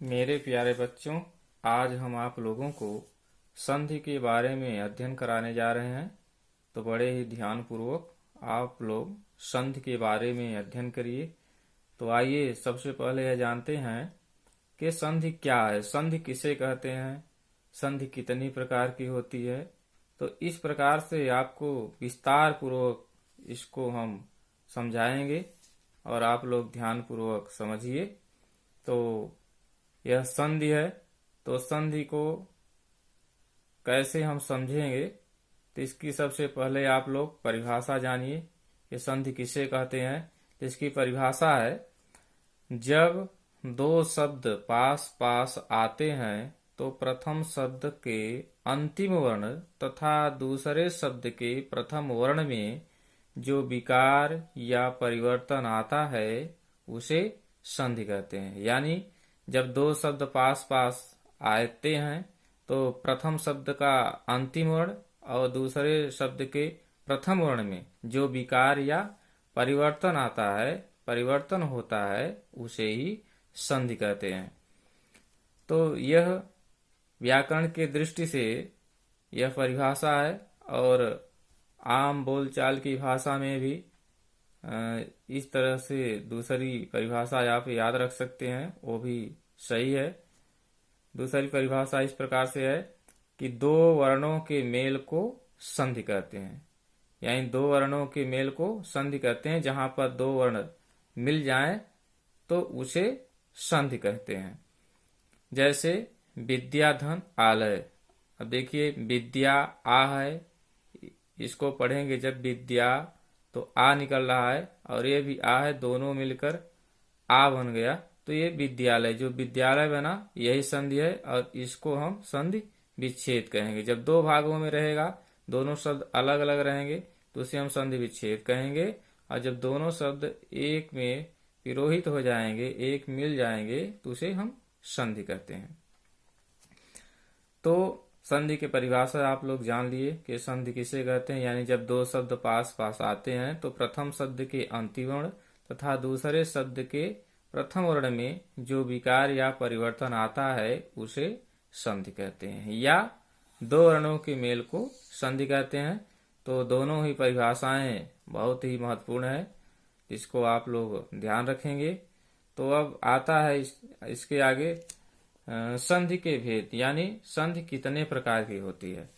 मेरे प्यारे बच्चों, आज हम आप लोगों को संधि के बारे में अध्ययन कराने जा रहे हैं। तो बड़े ही ध्यानपूर्वक आप लोग संधि के बारे में अध्ययन करिए। तो आइए सबसे पहले यह जानते हैं कि संधि क्या है, संधि किसे कहते हैं, संधि कितनी प्रकार की होती है। तो इस प्रकार से आपको विस्तार पूर्वक इसको हम समझाएंगे और आप लोग ध्यानपूर्वक समझिए। तो यह संधि है, तो संधि को कैसे हम समझेंगे, तो इसकी सबसे पहले आप लोग परिभाषा जानिए कि संधि किसे कहते हैं। तो इसकी परिभाषा है, जब दो शब्द पास पास आते हैं तो प्रथम शब्द के अंतिम वर्ण तथा दूसरे शब्द के प्रथम वर्ण में जो विकार या परिवर्तन आता है उसे संधि कहते हैं। यानी जब दो शब्द पास पास आते हैं तो प्रथम शब्द का अंतिम वर्ण और दूसरे शब्द के प्रथम वर्ण में जो विकार या परिवर्तन आता है, परिवर्तन होता है, उसे ही संधि कहते हैं। तो यह व्याकरण के दृष्टि से यह परिभाषा है और आम बोलचाल की भाषा में भी इस तरह से दूसरी परिभाषा आप याद रख सकते हैं, वो भी सही है। दूसरी परिभाषा इस प्रकार से है कि दो वर्णों के मेल को संधि कहते हैं। यानी दो वर्णों के मेल को संधि कहते हैं, जहां पर दो वर्ण मिल जाएं तो उसे संधि कहते हैं। जैसे विद्या धन आलय। अब देखिए, विद्या आ है, इसको पढ़ेंगे जब विद्या तो आ निकल रहा है और ये भी आ है, दोनों मिलकर आ बन गया। तो ये विद्यालय, जो विद्यालय बना, यही संधि है और इसको हम संधि विच्छेद कहेंगे। जब दो भागों में रहेगा, दोनों शब्द अलग अलग रहेंगे तो उसे हम संधि विच्छेद कहेंगे। और जब दोनों शब्द एक में पिरोहित हो जाएंगे, एक मिल जाएंगे, तो उसे हम संधि कहते हैं। तो संधि की परिभाषा आप लोग जान लिए कि संधि किसे कहते हैं। यानी जब दो शब्द पास पास आते हैं तो प्रथम शब्द के अंतिम वर्ण तथा दूसरे शब्द के प्रथम वर्ण में जो विकार या परिवर्तन आता है उसे संधि कहते हैं, या दो वर्णों के मेल को संधि कहते हैं। तो दोनों ही परिभाषाएं बहुत ही महत्वपूर्ण है, इसको आप लोग ध्यान रखेंगे। तो अब आता है इसके आगे संधि के भेद, यानी संधि कितने प्रकार की होती है।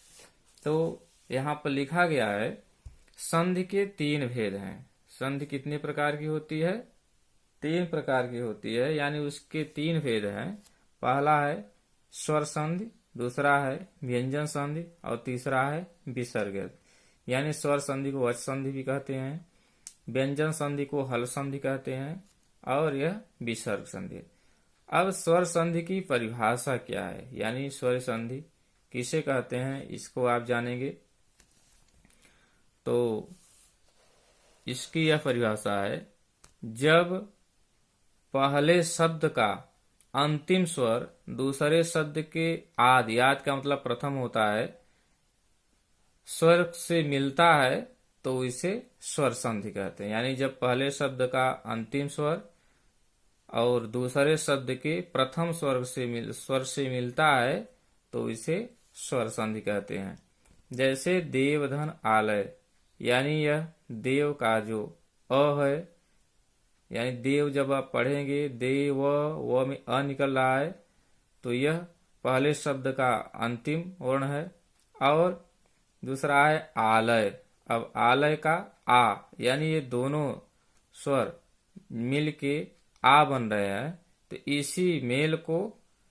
तो यहाँ पर लिखा गया है, संधि के तीन भेद हैं। संधि कितने प्रकार की होती है? तीन प्रकार की होती है, यानी उसके तीन भेद हैं। पहला है स्वर संधि, दूसरा है व्यंजन संधि और तीसरा है विसर्ग। यानी स्वर संधि को वच संधि भी कहते हैं, व्यंजन संधि को हल संधि कहते हैं और यह विसर्ग संधि। अब स्वर संधि की परिभाषा क्या है, यानी स्वर संधि किसे कहते हैं, इसको आप जानेंगे। तो इसकी यह परिभाषा है, जब पहले शब्द का अंतिम स्वर दूसरे शब्द के आदि, आदि का मतलब प्रथम होता है, स्वर से मिलता है तो इसे स्वर संधि कहते हैं। यानी जब पहले शब्द का अंतिम स्वर और दूसरे शब्द के प्रथम स्वर से मिलता है तो इसे स्वर संधि कहते हैं। जैसे देवधन आलय, यानी यह देव का जो अ है, यानी देव जब आप पढ़ेंगे, देव व में अ निकल रहा है, तो यह पहले शब्द का अंतिम वर्ण है। और दूसरा है आलय। अब आलय का आ, यानी ये दोनों स्वर मिल के आ बन रहे हैं, तो इसी मेल को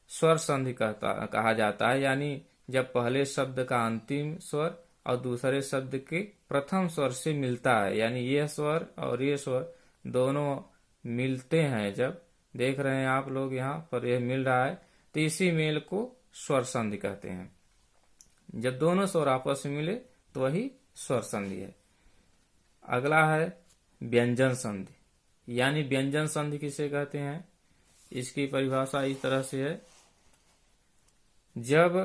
स्वर संधि कहा जाता है। यानी जब पहले शब्द का अंतिम स्वर और दूसरे शब्द के प्रथम स्वर से मिलता है, यानी यह स्वर और ये स्वर दोनों मिलते हैं, जब देख रहे हैं आप लोग यहाँ पर यह मिल रहा है, तो इसी मेल को स्वर संधि कहते हैं। जब दोनों स्वर आपस में मिले तो वही स्वर संधि है। अगला है व्यंजन संधि। यानी व्यंजन संधि किसे कहते हैं, इसकी परिभाषा इस तरह से है, जब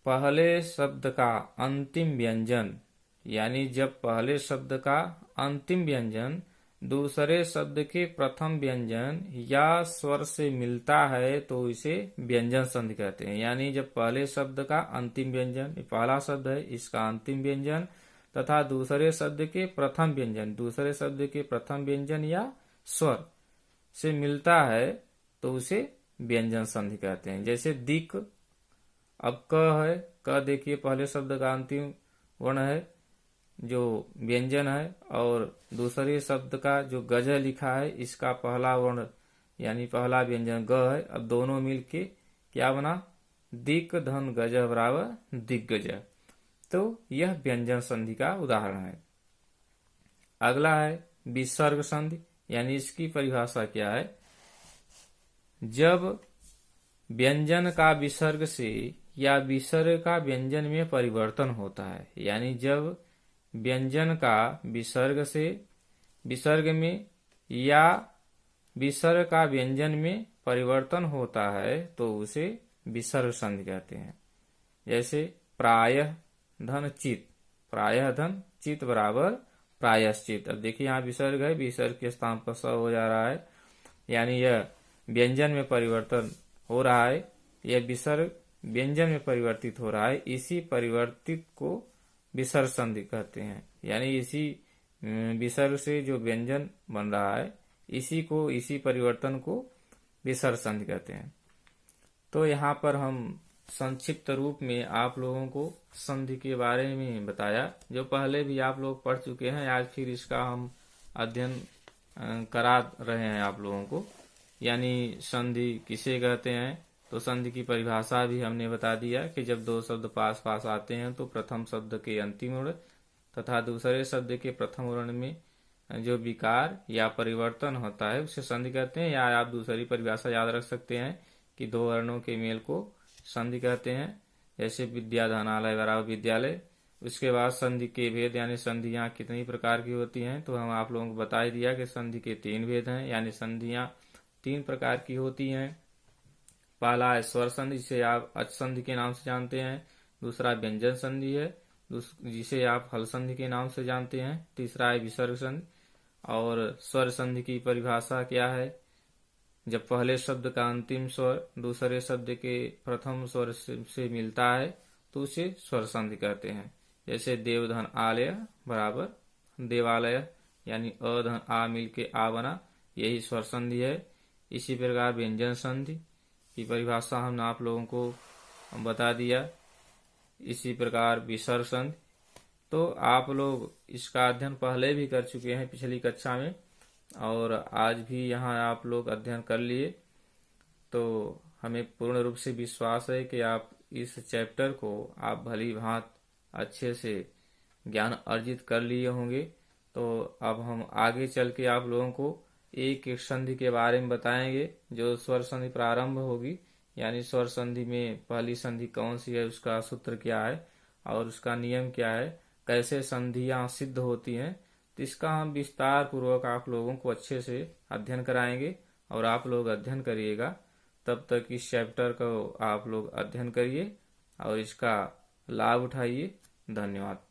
पहले शब्द का अंतिम व्यंजन, यानी जब पहले शब्द का अंतिम व्यंजन दूसरे शब्द के प्रथम व्यंजन या स्वर से मिलता है तो इसे व्यंजन संधि कहते हैं। यानी जब पहले शब्द का अंतिम व्यंजन, पहला शब्द है इसका अंतिम व्यंजन तथा दूसरे शब्द के प्रथम व्यंजन, दूसरे शब्द के प्रथम व्यंजन या स्वर से मिलता है तो उसे व्यंजन संधि कहते हैं। जैसे दिक, अब क है, क देखिए पहले शब्द का अंतिम वर्ण है जो व्यंजन है, और दूसरे शब्द का जो गज लिखा है इसका पहला वर्ण यानी पहला व्यंजन ग है। अब दोनों मिलके क्या बना, दिक धन गज बराबर दिग्गज। तो यह व्यंजन संधि का उदाहरण है। अगला है विसर्ग संधि, यानी इसकी परिभाषा क्या है। जब व्यंजन का विसर्ग से या विसर्ग का व्यंजन में परिवर्तन होता है, यानी जब व्यंजन का विसर्ग से विसर्ग में या विसर्ग का व्यंजन में परिवर्तन होता है तो उसे विसर्ग संधि कहते हैं। जैसे प्रायः धन चित, प्रायः धन चित बराबर प्रायश्चित। अब देखिए यहाँ विसर्ग है, विसर्ग के स्थान पर स हो जा रहा है, यानी यह व्यंजन में परिवर्तन हो रहा है, यह विसर्ग व्यंजन में परिवर्तित हो रहा है। इसी परिवर्तित को विसर्ग संधि कहते हैं। यानी इसी विसर्ग से जो व्यंजन बन रहा है इसी परिवर्तन को विसर्ग संधि कहते हैं। तो यहाँ पर हम संक्षिप्त रूप में आप लोगों को संधि के बारे में बताया, जो पहले भी आप लोग पढ़ चुके हैं। आज फिर इसका हम अध्ययन करा रहे हैं आप लोगों को। यानी संधि किसे कहते हैं, तो संधि की परिभाषा भी हमने बता दिया कि जब दो शब्द पास पास आते हैं तो प्रथम शब्द के अंतिम वर्ण तथा दूसरे शब्द के प्रथम वर्ण में जो विकार या परिवर्तन होता है उसे संधि कहते हैं। या आप दूसरी परिभाषा याद रख सकते हैं कि दो वर्णों के मेल को संधि कहते हैं। जैसे विद्याधनालय बराबर विद्यालय। उसके बाद संधि के भेद, यानी संधियां कितनी प्रकार की होती हैं, तो हम आप लोगों को बता ही दिया कि संधि के 3 भेद हैं। यानी संधियां 3 प्रकार की होती हैं। पहला है स्वर संधि, जिसे आप अच संधि के नाम से जानते हैं। दूसरा व्यंजन संधि है, जिसे आप हल संधि के नाम से जानते हैं। तीसरा है विसर्ग संधि। और स्वर संधि की परिभाषा क्या है, जब पहले शब्द का अंतिम स्वर दूसरे शब्द के प्रथम स्वर से मिलता है तो उसे स्वर संधि कहते हैं। जैसे देवधन आलय बराबर देवालय, यानी अ धन आ मिलके आ बना, यही स्वर संधि है। इसी प्रकार व्यंजन संधि की परिभाषा हमने आप लोगों को बता दिया। इसी प्रकार विसर्ग संधि, तो आप लोग इसका अध्ययन पहले भी कर चुके हैं पिछली कक्षा में, और आज भी यहाँ आप लोग अध्ययन कर लिए। तो हमें पूर्ण रूप से विश्वास है कि आप इस चैप्टर को आप भली भांति अच्छे से ज्ञान अर्जित कर लिए होंगे। तो अब हम आगे चल के आप लोगों को एक एक संधि के बारे में बताएंगे, जो स्वर संधि प्रारंभ होगी। यानी स्वर संधि में पहली संधि कौन सी है, उसका सूत्र क्या है और उसका नियम क्या है, कैसे संधियां सिद्ध होती हैं, तो इसका हम विस्तार पूर्वक आप लोगों को अच्छे से अध्ययन कराएंगे। और आप लोग अध्ययन करिएगा, तब तक इस चैप्टर को आप लोग अध्ययन करिए और इसका लाभ उठाइए। धन्यवाद।